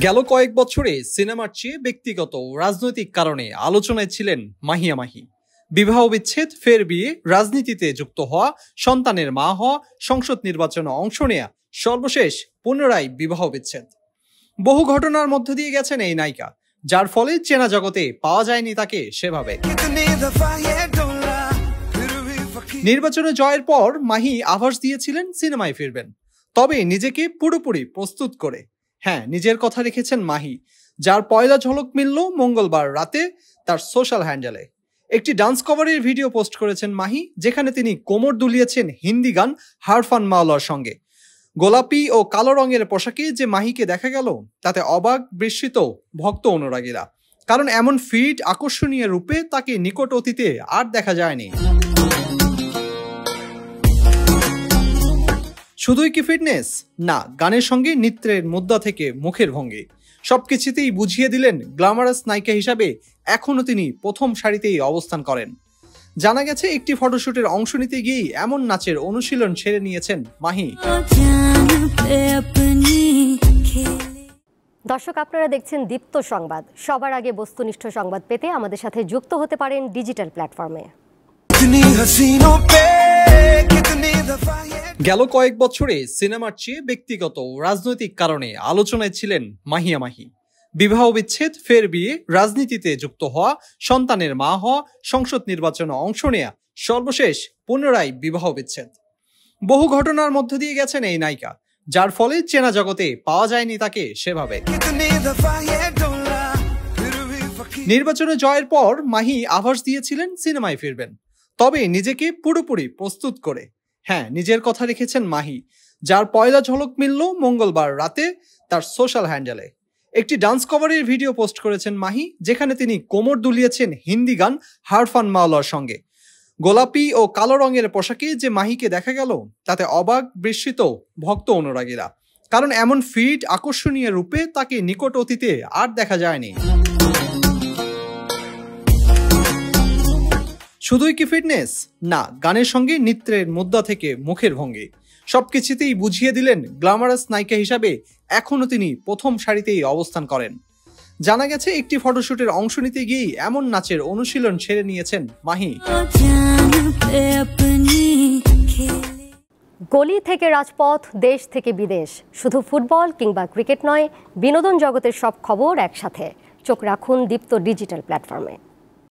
গেল কয়েক বছরে সিনেমার চেয়ে ব্যক্তিগত রাজনৈতিক কারণে আলোচনায় ছিলেন মাহিয়া মাহি। বিবাহ বিচ্ছেদ, ফের বিয়ে, রাজনীতিতে যুক্ত হওয়া, সন্তানের মা হওয়া, সংসদ নির্বাচনে অংশ নেয়া, সর্বশেষ পুনরায় বিবাহ বিচ্ছেদ। বহু ঘটনার মধ্য দিয়ে গেছেন এই নায়িকা, যার ফলে চেনা জগতে পাওয়া যায়নি তাকে সেভাবে। নির্বাচনে জয়ের পর মাহি আভাস দিয়েছিলেন সিনেমায় ফিরবেন, তবে নিজেকে পুরোপুরি প্রস্তুত করে। হ্যাঁ, নিজের কথা রেখেছেন মাহি, যার পয়লা ঝলক মিলল মঙ্গলবার রাতে তার সোশ্যাল হ্যান্ডেলে। একটি ডান্স কভারের ভিডিও পোস্ট করেছেন মাহি, যেখানে তিনি কোমর দুলিয়েছেন হিন্দি গান হারফান মাওলার সঙ্গে। গোলাপি ও কালো রঙের পোশাকে যে মাহিকে দেখা গেল, তাতে অবাক বিস্মিত ভক্ত অনুরাগীরা, কারণ এমন ফিট আকর্ষণীয় রূপে তাকে নিকট অতীতে আর দেখা যায়নি। শুধুই কি ফিটনেস? না, গানের সঙ্গে নৃত্যের মুদ্রা থেকে মুখের ভঙ্গি, সবকিছুতেই বুঝিয়ে দিলেন গ্ল্যামারাস নায়িকা হিসাবে এখনও তিনি প্রথম সারিতেই অবস্থান করেন। জানা গেছে, একটি ফটোশুটের অংশ নিতে গিয়েই এমন নাচের অনুশীলন সেরে নিয়েছেন মাহি। দর্শক, আপনারা দেখছেন দীপ্ত সংবাদ। সবার আগে বস্তুনিষ্ঠ সংবাদ পেতে আমাদের সাথে যুক্ত হতে পারেন ডিজিটাল প্ল্যাটফর্মে। গেল কয়েক বছরে সিনেমার চেয়ে ব্যক্তিগত রাজনৈতিক কারণে আলোচনায় ছিলেন মাহিয়া মাহি। বিবাহ বিচ্ছেদ, ফের বিয়ে, রাজনীতিতে যুক্ত হওয়া, সন্তানের মা হওয়া, সংসদ নির্বাচনে অংশ নেয়া, সর্বশেষ পুনরায় বিবাহ বিচ্ছেদ। বহু ঘটনার মধ্য দিয়ে গেছেন এই নায়িকা, যার ফলে চেনা জগতে পাওয়া যায়নি তাকে সেভাবে। নির্বাচনে জয়ের পর মাহি আভাস দিয়েছিলেন সিনেমায় ফিরবেন, তবে নিজেকে পুরোপুরি প্রস্তুত করে। হ্যাঁ, নিজের কথা রেখেছেন মাহি, যার পয়লা ঝলক মিলল মঙ্গলবার রাতে তার সোশ্যাল হ্যান্ডেলে। একটি ডান্স কভারের ভিডিও পোস্ট করেছেন মাহি, যেখানে তিনি কোমর দুলিয়েছেন হিন্দি গান হারফান মাওলার সঙ্গে। গোলাপি ও কালো রঙের পোশাকে যে মাহিকে দেখা গেল, তাতে অবাক বিস্মিত ভক্ত অনুরাগীরা, কারণ এমন ফিট আকর্ষণীয় রূপে তাকে নিকট অতীতে আর দেখা যায়নি। শুধুই কি ফিটনেস? না, গানের সঙ্গে নৃত্যের মুদ্রা থেকে মুখের ভঙ্গি, সবকিছুতেই বুঝিয়ে দিলেন গ্ল্যামারাস নায়িকা হিসাবে এখনও তিনি প্রথম সারিতেই অবস্থান করেন। জানা গেছে, একটি ফটোশুটের অংশ নিতে গিয়েই এমন নাচের অনুশীলন সেরে নিয়েছেন মাহি। গলি থেকে রাজপথ, দেশ থেকে বিদেশ, শুধু ফুটবল কিংবা ক্রিকেট নয়, বিনোদন জগতের সব খবর একসাথে। চোখ রাখুন দীপ্ত ডিজিটাল প্ল্যাটফর্মে।